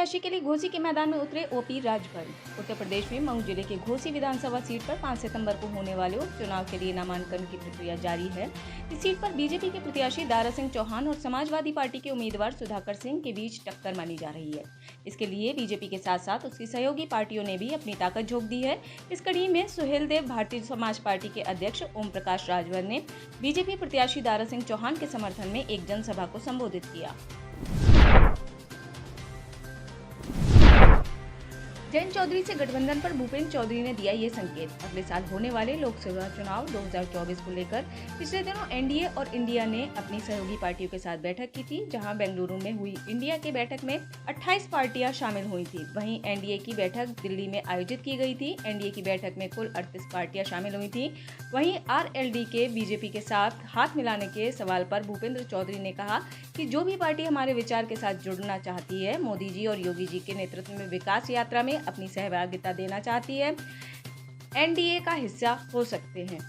प्रत्याशी के लिए घोसी के मैदान में उतरे ओपी राजभर। उत्तर प्रदेश में मऊ जिले के घोसी विधानसभा सीट पर 5 सितंबर को होने वाले उपचुनाव के लिए नामांकन की प्रक्रिया जारी है। इस सीट पर बीजेपी के प्रत्याशी दारा सिंह चौहान और समाजवादी पार्टी के उम्मीदवार सुधाकर सिंह के बीच टक्कर मानी जा रही है। इसके लिए बीजेपी के साथ साथ उसकी सहयोगी पार्टियों ने भी अपनी ताकत झोंक दी है। इस कड़ी में सुहेलदेव भारतीय समाज पार्टी के अध्यक्ष ओम प्रकाश राजभर ने बीजेपी प्रत्याशी दारा सिंह चौहान के समर्थन में एक जनसभा को संबोधित किया। जयंत चौधरी से गठबंधन पर भूपेंद्र चौधरी ने दिया ये संकेत। अगले साल होने वाले लोकसभा चुनाव 2024 को लेकर पिछले दिनों एनडीए और इंडिया ने अपनी सहयोगी पार्टियों के साथ बैठक की थी, जहां बेंगलुरु में हुई इंडिया की बैठक में 28 पार्टियां शामिल हुई थी। वहीं एनडीए की बैठक दिल्ली में आयोजित की गई थी। एनडीए की बैठक में कुल 38 पार्टियां शामिल हुई थी। वहीं आरएलडी के बीजेपी के साथ हाथ मिलाने के सवाल पर भूपेंद्र चौधरी ने कहा कि जो भी पार्टी हमारे विचार के साथ जुड़ना चाहती है, मोदी जी और योगी जी के नेतृत्व में विकास यात्रा में अपनी सहभागिता देना चाहती है, एनडीए का हिस्सा हो सकते हैं।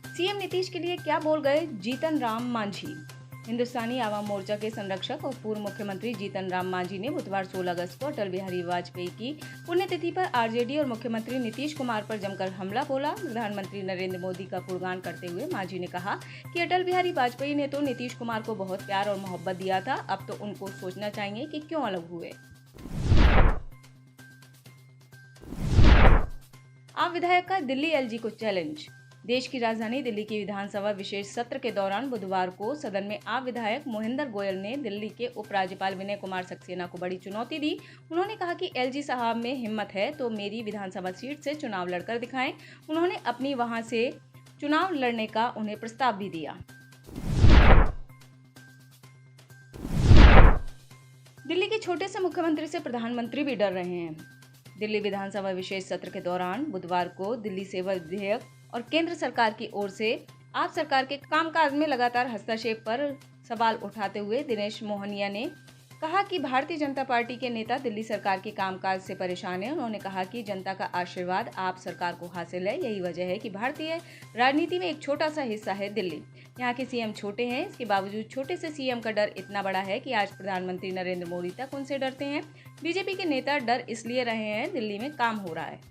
सीएम नीतीश के लिए क्या बोल गए जीतन राम मांझी। हिंदुस्तानी आवाम मोर्चा के संरक्षक और पूर्व मुख्यमंत्री जीतन राम मांझी ने बुधवार 16 अगस्त को अटल बिहारी वाजपेयी की पुण्यतिथि पर आरजेडी और मुख्यमंत्री नीतीश कुमार पर जमकर हमला बोला। प्रधानमंत्री नरेंद्र मोदी का गुणगान करते हुए मांझी ने कहा कि अटल बिहारी वाजपेयी ने तो नीतीश कुमार को बहुत प्यार और मोहब्बत दिया था, अब तो उनको सोचना चाहिए कि क्यों अलग हुए। आप विधायक का दिल्ली एलजी को चैलेंज। देश की राजधानी दिल्ली की विधानसभा विशेष सत्र के दौरान बुधवार को सदन में आप विधायक मोहिंदर गोयल ने दिल्ली के उपराज्यपाल विनय कुमार सक्सेना को बड़ी चुनौती दी। उन्होंने कहा कि एलजी साहब में हिम्मत है तो मेरी विधानसभा सीट से चुनाव लड़कर दिखाएं। उन्होंने अपनी वहां से चुनाव लड़ने का उन्हें प्रस्ताव भी दिया। दिल्ली के छोटे से मुख्यमंत्री से प्रधानमंत्री भी डर रहे हैं। दिल्ली विधानसभा विशेष सत्र के दौरान बुधवार को दिल्ली सेवा विधेयक और केंद्र सरकार की ओर से आप सरकार के कामकाज में लगातार हस्तक्षेप पर सवाल उठाते हुए दिनेश मोहनिया ने कहा कि भारतीय जनता पार्टी के नेता दिल्ली सरकार के कामकाज से परेशान हैं। उन्होंने कहा कि जनता का आशीर्वाद आप सरकार को हासिल है, यही वजह है कि भारतीय राजनीति में एक छोटा सा हिस्सा है दिल्ली। यहाँ के सीएम छोटे हैं, इसके बावजूद छोटे से सीएम का डर इतना बड़ा है कि आज प्रधानमंत्री नरेंद्र मोदी तक उनसे डरते हैं। बीजेपी के नेता डर इसलिए रहे हैं, दिल्ली में काम हो रहा है।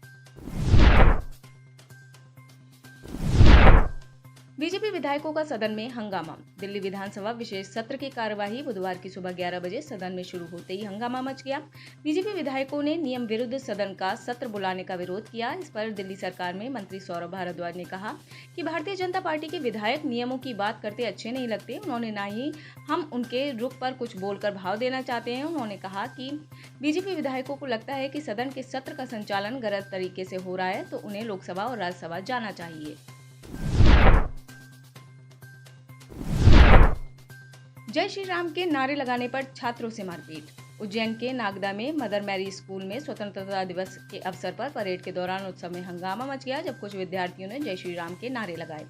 बीजेपी विधायकों का सदन में हंगामा। दिल्ली विधानसभा विशेष सत्र की कार्यवाही बुधवार की सुबह 11 बजे सदन में शुरू होते ही हंगामा मच गया। बीजेपी विधायकों ने नियम विरुद्ध सदन का सत्र बुलाने का विरोध किया। इस पर दिल्ली सरकार में मंत्री सौरभ भारद्वाज ने कहा कि भारतीय जनता पार्टी के विधायक नियमों की बात करते अच्छे नहीं लगते। उन्होंने ना ही हम उनके रुख पर कुछ बोलकर भाव देना चाहते हैं। उन्होंने कहा कि बीजेपी विधायकों को लगता है कि सदन के सत्र का संचालन गलत तरीके से हो रहा है, तो उन्हें लोकसभा और राज्यसभा जाना चाहिए। जय श्री राम के नारे लगाने पर छात्रों से मारपीट। उज्जैन के नागदा में मदर मैरी स्कूल में स्वतंत्रता दिवस के अवसर पर परेड के दौरान उत्सव में हंगामा मच गया, जब कुछ विद्यार्थियों ने जय श्री राम के नारे लगाए।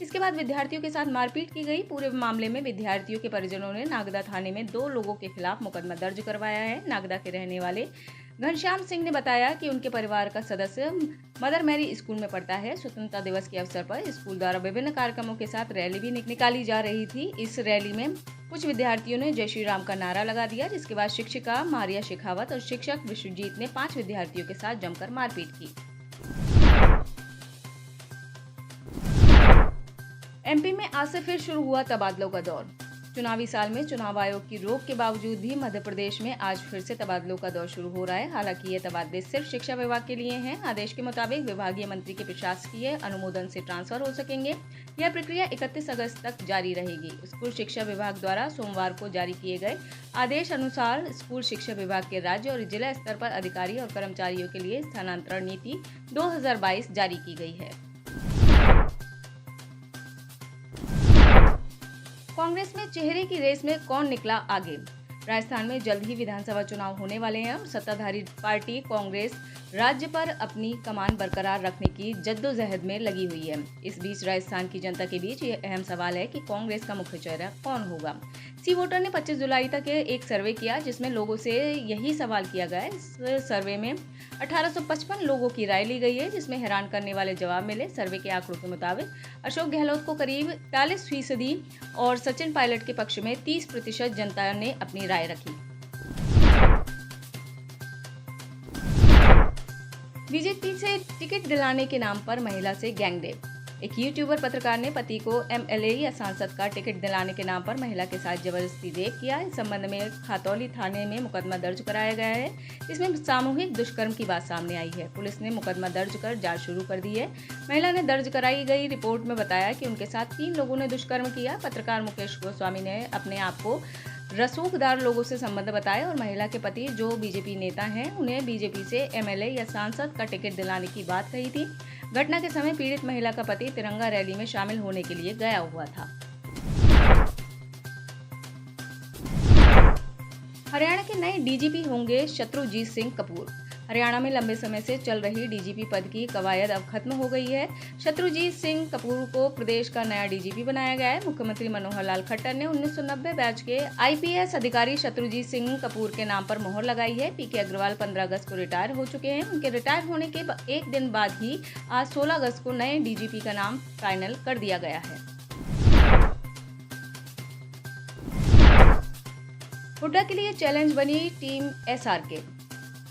इसके बाद विद्यार्थियों के साथ मारपीट की गई। पूरे मामले में विद्यार्थियों के परिजनों ने नागदा थाने में 2 लोगों के खिलाफ मुकदमा दर्ज करवाया है। नागदा के रहने वाले घनश्याम सिंह ने बताया कि उनके परिवार का सदस्य मदर मैरी स्कूल में पढ़ता है। स्वतंत्रता दिवस के अवसर पर स्कूल द्वारा विभिन्न कार्यक्रमों के साथ रैली भी निकाली जा रही थी। इस रैली में कुछ विद्यार्थियों ने जय श्री राम का नारा लगा दिया, जिसके बाद शिक्षिका मारिया शेखावत और शिक्षक विश्वजीत ने 5 विद्यार्थियों के साथ जमकर मारपीट की। एमपी में आज से फिर शुरू हुआ तबादलों का दौर। चुनावी साल में चुनाव आयोग की रोक के बावजूद भी मध्य प्रदेश में आज फिर से तबादलों का दौर शुरू हो रहा है। हालांकि ये तबादले सिर्फ शिक्षा विभाग के लिए हैं। आदेश के मुताबिक विभागीय मंत्री के प्रशासकीय अनुमोदन से ट्रांसफर हो सकेंगे। यह प्रक्रिया 31 अगस्त तक जारी रहेगी। स्कूल शिक्षा विभाग द्वारा सोमवार को जारी किए गए आदेश अनुसार स्कूल शिक्षा विभाग के राज्य और जिला स्तर पर अधिकारी और कर्मचारियों के लिए स्थानांतरण नीति 2022 जारी की गई है। कांग्रेस में चेहरे की रेस में कौन निकला आगे। राजस्थान में जल्द ही विधानसभा चुनाव होने वाले हैं और सत्ताधारी पार्टी कांग्रेस राज्य पर अपनी कमान बरकरार रखने की जद्दोजहद में लगी हुई है। इस बीच राजस्थान की जनता के बीच ये अहम सवाल है कि कांग्रेस का मुख्य चेहरा कौन होगा। सी वोटर ने 25 जुलाई तक एक सर्वे किया जिसमें लोगों से यही सवाल किया गया। इस सर्वे में 1855 लोगों की राय ली गई है, जिसमें हैरान करने वाले जवाब मिले। सर्वे के आंकड़ों के मुताबिक अशोक गहलोत को करीब 43% और सचिन पायलट के पक्ष में 30% जनता ने अपनी राय रखी। बीजेपी से टिकट दिलाने के नाम पर महिला से गैंगरेप। एक यूट्यूबर पत्रकार ने पति को एमएलए या सांसद का टिकट दिलाने के नाम पर महिला के साथ जबरदस्ती रेप किया। इस संबंध में खातौली थाने में मुकदमा दर्ज कराया गया है। इसमें सामूहिक दुष्कर्म की बात सामने आई है। पुलिस ने मुकदमा दर्ज कर जांच शुरू कर दी है। महिला ने दर्ज कराई गई रिपोर्ट में बताया कि उनके साथ 3 लोगों ने दुष्कर्म किया। पत्रकार मुकेश गोस्वामी ने अपने आप को रसूखदार लोगों से संबंध बताए और महिला के पति जो बीजेपी नेता हैं उन्हें बीजेपी से एमएलए या सांसद का टिकट दिलाने की बात कही थी। घटना के समय पीड़ित महिला का पति तिरंगा रैली में शामिल होने के लिए गया हुआ था। हरियाणा के नए डीजीपी होंगे शत्रुजीत सिंह कपूर। हरियाणा में लंबे समय से चल रही डीजीपी पद की कवायद अब खत्म हो गई है। शत्रुजीत सिंह कपूर को प्रदेश का नया डीजीपी बनाया गया है। मुख्यमंत्री मनोहर लाल खट्टर ने 1990 बैच के आईपीएस अधिकारी शत्रुजीत सिंह कपूर के नाम पर मोहर लगाई है। पीके अग्रवाल 15 अगस्त को रिटायर हो चुके हैं। उनके रिटायर होने के एक दिन बाद ही आज 16 अगस्त को नए डीजीपी का नाम फाइनल कर दिया गया है। हुड्डा के लिए चैलेंज बनी टीम एसआरके।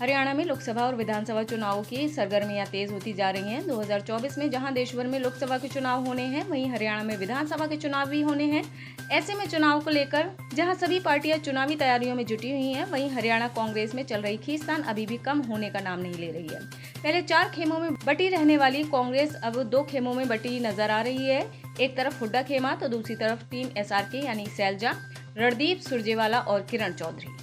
हरियाणा में लोकसभा और विधानसभा चुनावों की सरगर्मियां तेज होती जा रही हैं। 2024 में जहां देश भर में लोकसभा के चुनाव होने हैं, वहीं हरियाणा में विधानसभा के चुनाव भी होने हैं। ऐसे में चुनाव को लेकर जहां सभी पार्टियां चुनावी तैयारियों में जुटी हुई हैं, वहीं हरियाणा कांग्रेस में चल रही खींचतान अभी भी कम होने का नाम नहीं ले रही है। पहले 4 खेमों में बटी रहने वाली कांग्रेस अब 2 खेमों में बटी नजर आ रही है। एक तरफ हुड्डा खेमा तो दूसरी तरफ टीम एसआरके यानी शैलजा, रणदीप सुरजेवाला और किरण चौधरी।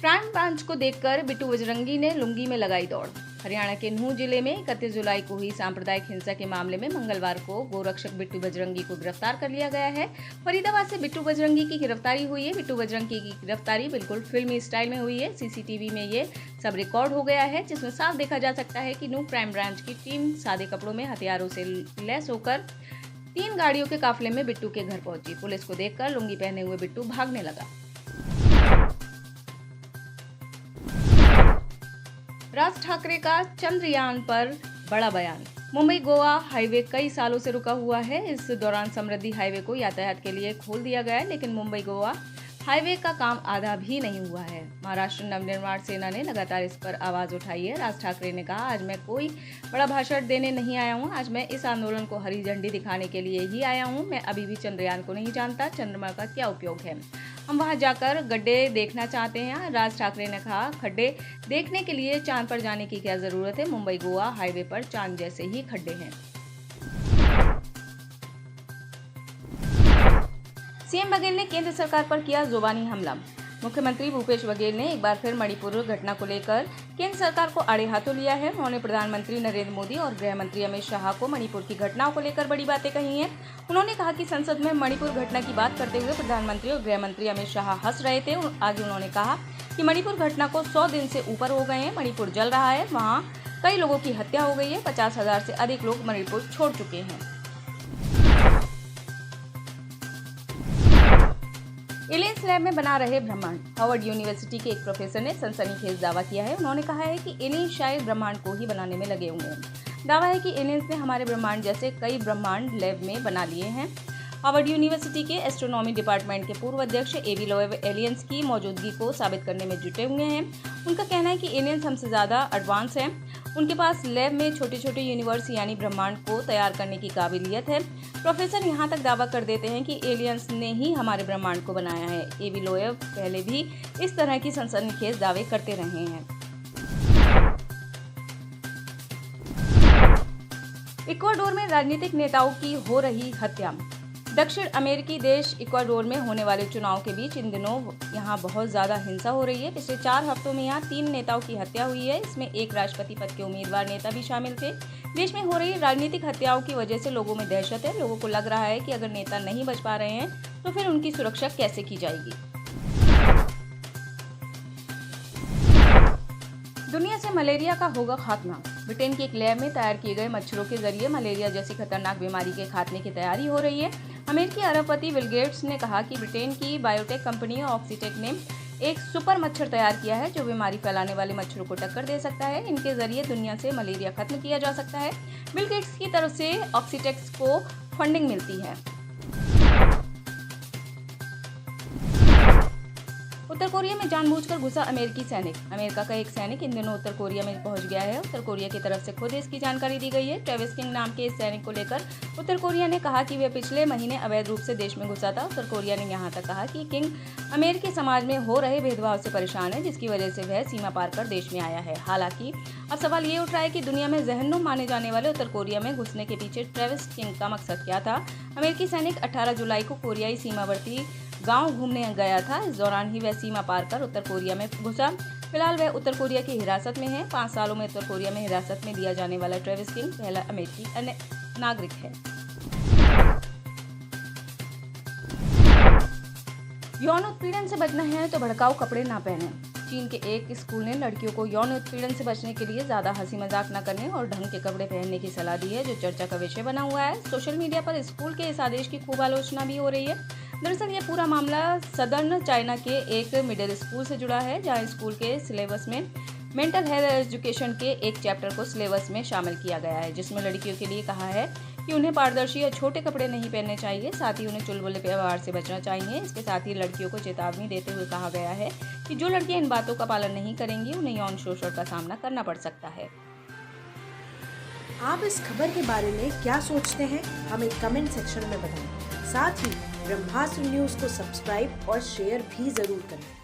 क्राइम ब्रांच को देखकर बिट्टू बजरंगी ने लुंगी में लगाई दौड़। हरियाणा के नूंह जिले में 31 जुलाई को हुई सांप्रदायिक हिंसा के मामले में मंगलवार को गोरक्षक बिट्टू बजरंगी को गिरफ्तार कर लिया गया है। फरीदाबाद से बिट्टू बजरंगी की गिरफ्तारी हुई है। बिट्टू बजरंगी की गिरफ्तारी बिल्कुल फिल्मी स्टाइल में हुई है। सीसीटीवी में ये सब रिकॉर्ड हो गया है, जिसमें साफ देखा जा सकता है कि नूंह क्राइम ब्रांच की टीम सादे कपड़ों में हथियारों से लैस होकर 3 गाड़ियों के काफिले में बिट्टू के घर पहुंची। पुलिस को देखकर लुंगी पहने हुए बिट्टू भागने लगा। राज ठाकरे का चंद्रयान पर बड़ा बयान। मुंबई गोवा हाईवे कई सालों से रुका हुआ है। इस दौरान समृद्धि हाईवे को यातायात के लिए खोल दिया गया है, लेकिन मुंबई गोवा हाईवे का काम आधा भी नहीं हुआ है। महाराष्ट्र नवनिर्माण सेना ने लगातार इस पर आवाज उठाई है। राज ठाकरे ने कहा, आज मैं कोई बड़ा भाषण देने नहीं आया हूँ, आज मैं इस आंदोलन को हरी झंडी दिखाने के लिए ही आया हूँ। मैं अभी भी चंद्रयान को नहीं जानता, चंद्रमा का क्या उपयोग है, हम वहां जाकर गड्ढे देखना चाहते हैं। राज ठाकरे ने कहा, खड्डे देखने के लिए चांद पर जाने की क्या जरूरत है, मुंबई गोवा हाईवे पर चांद जैसे ही खड्डे हैं। सीएम बघेल ने केंद्र सरकार पर किया जुबानी हमला। मुख्यमंत्री भूपेश बघेल ने एक बार फिर मणिपुर घटना को लेकर केंद्र सरकार को आड़े हाथों लिया है। उन्होंने प्रधानमंत्री नरेंद्र मोदी और गृह मंत्री अमित शाह को मणिपुर की घटनाओं को लेकर बड़ी बातें कही हैं। उन्होंने कहा कि संसद में मणिपुर घटना की बात करते हुए प्रधानमंत्री और गृह मंत्री अमित शाह हंस रहे थे। आगे उन्होंने कहा कि मणिपुर घटना को 100 दिन से ऊपर हो गए हैं। मणिपुर जल रहा है, वहाँ कई लोगों की हत्या हो गई है। 50,000 से अधिक लोग मणिपुर छोड़ चुके हैं। एलियंस लैब में बना रहे ब्रह्मांड। हार्वर्ड यूनिवर्सिटी के एक प्रोफेसर ने सनसनीखेज दावा किया है। उन्होंने कहा है कि एलियंस शायद ब्रह्मांड को ही बनाने में लगे हुए हैं। दावा है कि एलियंस ने हमारे ब्रह्मांड जैसे कई ब्रह्मांड लैब में बना लिए हैं। हार्वर्ड यूनिवर्सिटी के एस्ट्रोनॉमी डिपार्टमेंट के पूर्व अध्यक्ष एबी लोएव एलियंस की मौजूदगी को साबित करने में जुटे हुए हैं। उनका कहना है कि एलियंस हमसे ज़्यादा एडवांस हैं। उनके पास लैब में छोटे छोटे यूनिवर्स यानी ब्रह्मांड को तैयार करने की काबिलियत है। प्रोफेसर यहाँ तक दावा कर देते हैं कि एलियंस ने ही हमारे ब्रह्मांड को बनाया है। एबी लोएव पहले भी इस तरह की सनसनीखेज दावे करते रहे हैं। इक्वाडोर में राजनीतिक नेताओं की हो रही हत्या। दक्षिण अमेरिकी देश इक्वाडोर में होने वाले चुनाव के बीच इन दिनों यहाँ बहुत ज़्यादा हिंसा हो रही है। पिछले 4 हफ्तों में यहाँ 3 नेताओं की हत्या हुई है। इसमें एक राष्ट्रपति पद के उम्मीदवार नेता भी शामिल थे। देश में हो रही राजनीतिक हत्याओं की वजह से लोगों में दहशत है। लोगों को लग रहा है कि अगर नेता नहीं बच पा रहे हैं तो फिर उनकी सुरक्षा कैसे की जाएगी। दुनिया से मलेरिया का होगा खात्मा। ब्रिटेन की एक लैब में तैयार किए गए मच्छरों के जरिए मलेरिया जैसी खतरनाक बीमारी के खात्मे की तैयारी हो रही है। अमेरिकी अरबपति बिल गेट्स ने कहा कि ब्रिटेन की बायोटेक कंपनी ऑक्सीटेक ने एक सुपर मच्छर तैयार किया है जो बीमारी फैलाने वाले मच्छरों को टक्कर दे सकता है। इनके जरिए दुनिया से मलेरिया खत्म किया जा सकता है। बिल गेट्स की तरफ से ऑक्सीटेक्स को फंडिंग मिलती है। उत्तर कोरिया में जानबूझकर घुसा अमेरिकी सैनिक। अमेरिका का एक सैनिक इन दिनों उत्तर कोरिया में पहुंच गया है। उत्तर कोरिया की तरफ से खुद इसकी जानकारी दी गई है। ट्रेविस किंग नाम के इस सैनिक को लेकर उत्तर कोरिया ने कहा कि वह पिछले महीने अवैध रूप से देश में घुसा था। उत्तर कोरिया ने यहां तक कहा कि किंग अमेरिकी समाज में हो रहे भेदभाव से परेशान है, जिसकी वजह से वह सीमा पार कर देश में आया है। हालांकि अब सवाल ये उठ रहा है कि दुनिया में जहन्नुम माने जाने वाले उत्तर कोरिया में घुसने के पीछे ट्रेविस किंग का मकसद क्या था। अमेरिकी सैनिक 18 जुलाई को कोरियाई सीमावर्ती गांव घूमने गया था। इस दौरान ही वह सीमा पार कर उत्तर कोरिया में घुसा। फिलहाल वह उत्तर कोरिया की हिरासत में है। 5 सालों में उत्तर कोरिया में हिरासत में लिया जाने वाला ट्रेविस किंग पहला अमेरिकी नागरिक है। यौन उत्पीड़न से बचना है तो भड़काऊ कपड़े ना पहने। चीन के एक स्कूल ने लड़कियों को यौन उत्पीड़न से बचने के लिए ज्यादा हंसी मजाक न करने और ढंग के कपड़े पहनने की सलाह दी है, जो चर्चा का विषय बना हुआ है। सोशल मीडिया पर स्कूल के इस आदेश की खूब आलोचना भी हो रही है। दरअसल ये पूरा मामला सदर्न चाइना के एक मिडिल स्कूल से जुड़ा है, जहां स्कूल के सिलेबस में मेंटल हेल्थ एजुकेशन के एक चैप्टर को सिलेबस में शामिल किया गया है, जिसमें लड़कियों के लिए कहा है कि उन्हें पारदर्शी या छोटे कपड़े नहीं पहनने चाहिए। साथ ही उन्हें चुलबुले व्यवहार से बचना चाहिए। इसके साथ ही लड़कियों को चेतावनी देते हुए कहा गया है कि जो लड़कियां इन बातों का पालन नहीं करेंगी उन्हें यौन शोषण का सामना करना पड़ सकता है। आप इस खबर के बारे में क्या सोचते हैं, हमें कमेंट सेक्शन में बताएं। साथ ही ब्रह्मास्त्र न्यूज को सब्सक्राइब और शेयर भी जरूर करें।